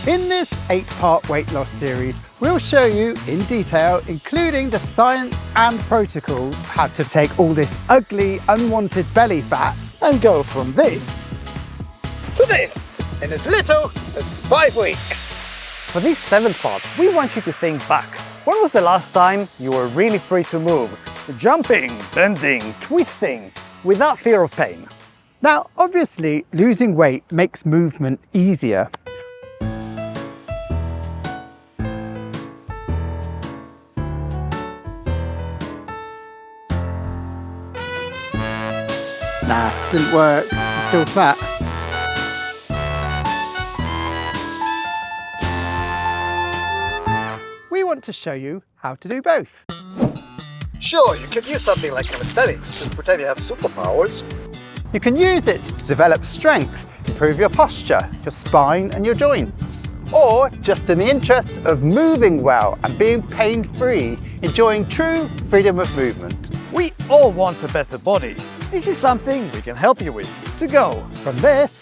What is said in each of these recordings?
In this 8-part weight loss series, we'll show you in detail, including the science and protocols, how to take all this ugly, unwanted belly fat and go from this to this in as little as 5 weeks. For this 7th part, we want you to think back. When was the last time you were really free to move? Jumping, bending, twisting, without fear of pain. Now, obviously, losing weight makes movement easier. Nah, didn't work. I'm still fat. We want to show you how to do both. Sure, you can use something like calisthenics and pretend you have superpowers. You can use it to develop strength, improve your posture, your spine and your joints. Or just in the interest of moving well and being pain-free, enjoying true freedom of movement. We all want a better body. This is something we can help you with. To go From this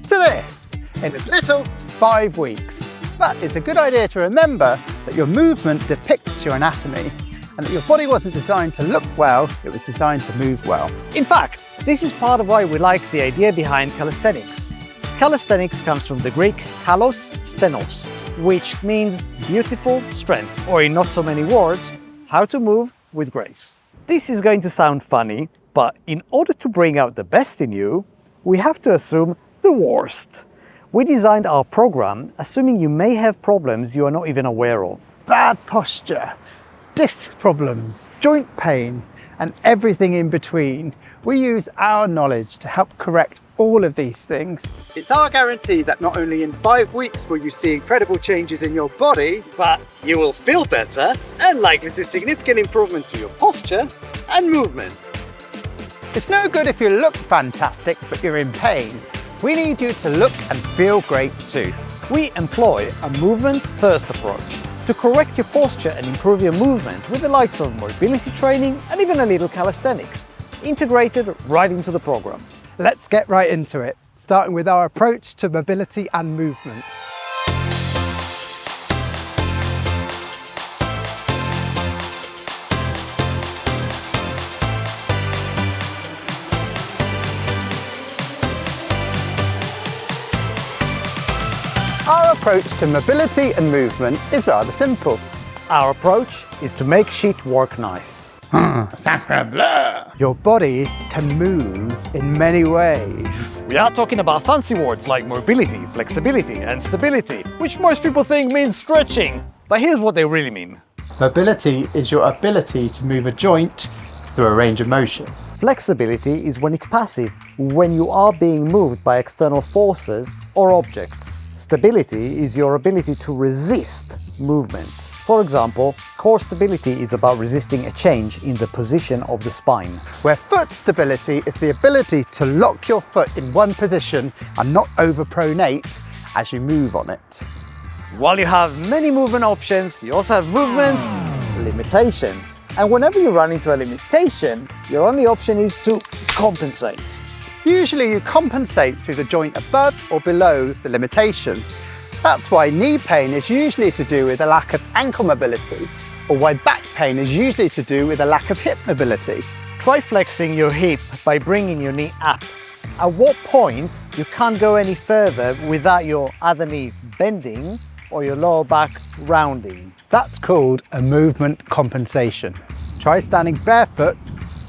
to this in as little as 5 weeks. But it's a good idea to remember that your movement depicts your anatomy and that your body wasn't designed to look well, it was designed to move well. In fact, this is part of why we like the idea behind calisthenics. Calisthenics comes from the Greek kalos stenos, which means beautiful strength, or in not so many words, how to move with grace. This is going to sound funny, but in order to bring out the best in you, we have to assume the worst. We designed our program assuming you may have problems you are not even aware of. Bad posture, disc problems, joint pain, and everything in between. We use our knowledge to help correct all of these things. It's our guarantee that not only in 5 weeks will you see incredible changes in your body, But you will feel better and likely see significant improvement to your posture and movement. It's no good if you look fantastic but you're in pain. We need you to look and feel great too. we employ a movement-first approach to correct your posture and improve your movement with the likes of mobility training and even a little calisthenics, integrated right into the program. Let's get right into it, starting with our approach to mobility and movement. Our approach to mobility and movement is rather simple. Our approach is to make shit work nice. Sacre bleu! Your body can move in many ways. We are talking about fancy words like mobility, flexibility and stability, which most people think means stretching. But here's what they really mean. Mobility is your ability to move a joint through a range of motion. Flexibility is when it's passive, when you are being moved by external forces or objects. Stability is your ability to resist movement. For example, core stability is about resisting a change in the position of the spine. Where foot stability is the ability to lock your foot in one position and not overpronate as you move on it. While you have many movement options, you also have movement limitations. And whenever you run into a limitation, your only option is to compensate. Usually you compensate through the joint above or below the limitation. That's why knee pain is usually to do with a lack of ankle mobility, or why back pain is usually to do with a lack of hip mobility. Try flexing your hip by bringing your knee up. At what point you can't go any further without your other knee bending or your lower back rounding. That's called a movement compensation. Try standing barefoot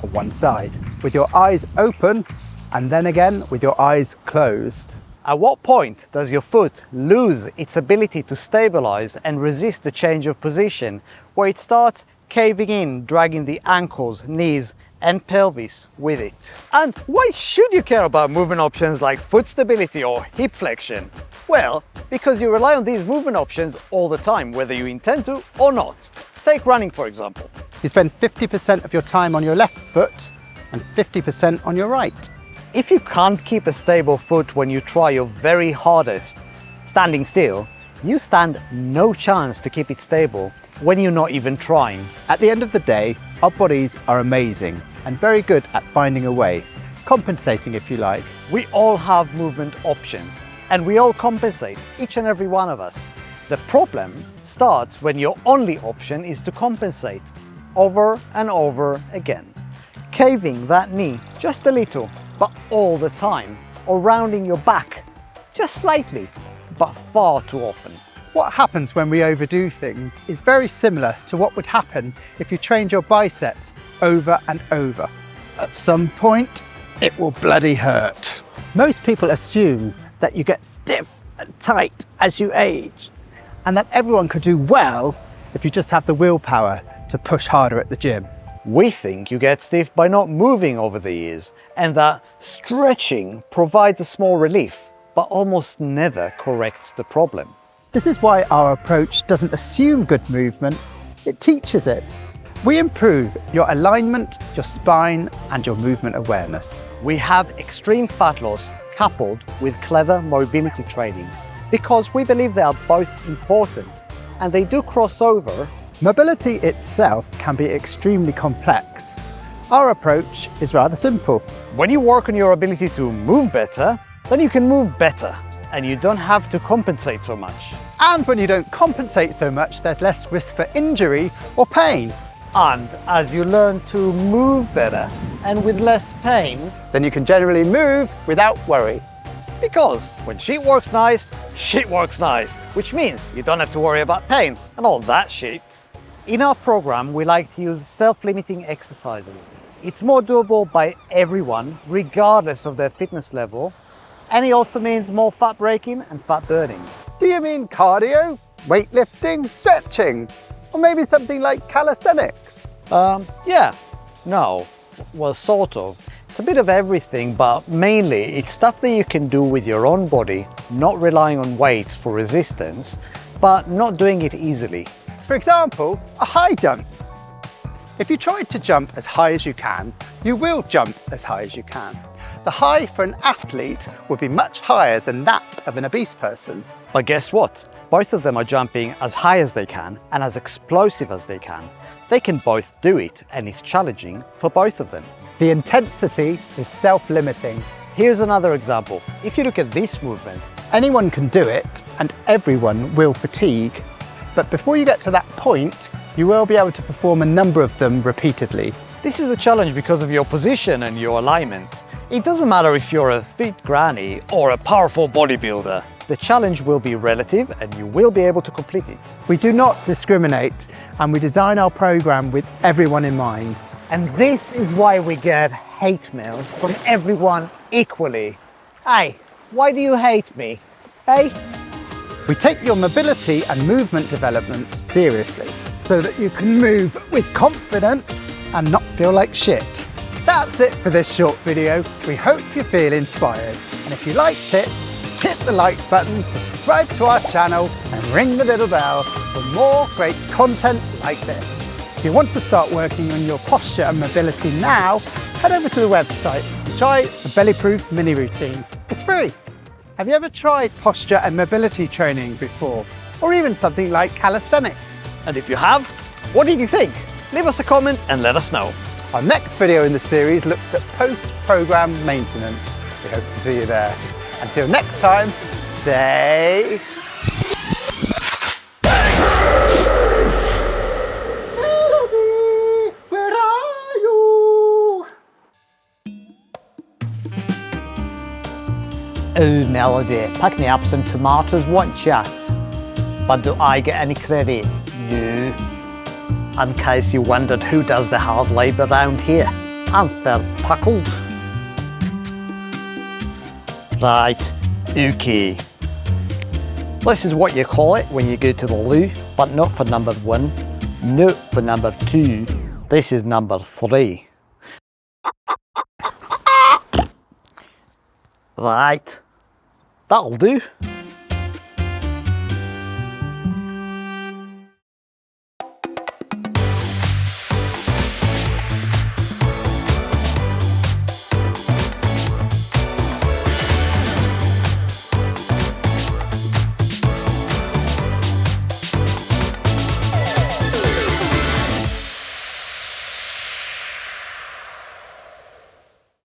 on one side, with your eyes open, and then again with your eyes closed. At what point does your foot lose its ability to stabilize and resist the change of position, where it starts caving in, dragging the ankles, knees and pelvis with it? And why should you care about movement options like foot stability or hip flexion? Well, because you rely on these movement options all the time, whether you intend to or not. Take running, for example. You spend 50% of your time on your left foot and 50% on your right. If you can't keep a stable foot when you try your very hardest standing still, you stand no chance to keep it stable when you're not even trying. At the end of the day, our bodies are amazing and very good at finding a way, compensating if you like. We all have movement options, And we all compensate, each and every one of us. The problem starts when your only option is to compensate over and over again. Caving that knee just a little, but all the time, or rounding your back just slightly, but far too often. What happens when we overdo things is very similar to what would happen if you trained your biceps over and over. At some point, it will bloody hurt. Most people assume that you get stiff and tight as you age, and that everyone could do well if you just have the willpower to push harder at the gym. We think you get stiff by not moving over the years, and that stretching provides a small relief, but almost never corrects the problem. This is why our approach doesn't assume good movement, it teaches it. We improve your alignment, your spine, and your movement awareness. We have extreme fat loss coupled with clever mobility training because we believe they are both important and they do cross over. Mobility itself can be extremely complex. Our approach is rather simple. When you work on your ability to move better, then you can move better and you don't have to compensate so much. And when you don't compensate so much, there's less risk for injury or pain. And as you learn to move better and with less pain, then you can generally move without worry. Because when shit works nice, which means you don't have to worry about pain and all that shit. In our program, we like to use self-limiting exercises. It's more doable by everyone, regardless of their fitness level. And it also means more fat breaking and fat burning. Do you mean cardio, weightlifting, stretching? Or maybe something like calisthenics? Yeah, no, well, sort of. It's a bit of everything, but mainly it's stuff that you can do with your own body, not relying on weights for resistance, but not doing it easily. For example, a high jump. If you try to jump as high as you can, you will jump as high as you can. The high for an athlete would be much higher than that of an obese person. But guess what? Both of them are jumping as high as they can and as explosive as they can. They can both do it, and it's challenging for both of them. The intensity is self-limiting. Here's another example. If you look at this movement, anyone can do it and everyone will fatigue. But before you get to that point, you will be able to perform a number of them repeatedly. this is a challenge because of your position and your alignment. It doesn't matter if you're a fit granny or a powerful bodybuilder. The challenge will be relative and you will be able to complete it. We do not discriminate and we design our program with everyone in mind. And this is why we get hate mail from everyone equally. Hey, why do you hate me? Hey? We take your mobility and movement development seriously so that you can move with confidence and not feel like shit. That's it for this short video. We hope you feel inspired. And if you liked it, hit the like button, subscribe to our channel and ring the little bell for more great content like this. If you want to start working on your posture and mobility now, head over to the website and try the Bellyproof mini routine. It's free. Have you ever tried posture and mobility training before? Or even something like calisthenics? And if you have, what did you think? Leave us a comment and let us know. Our next video in the series looks at post-program maintenance. We hope to see you there. Until next time, stay Melody, where are you? Oh, Melody, pick me up some tomatoes, won't ya? But do I get any credit? No. In case you wondered who does the hard labour around here, I'm fair puckled. Right, okay. This is what you call it when you go to the loo, but not for number 1, not for number 2. This is number 3. Right, that'll do.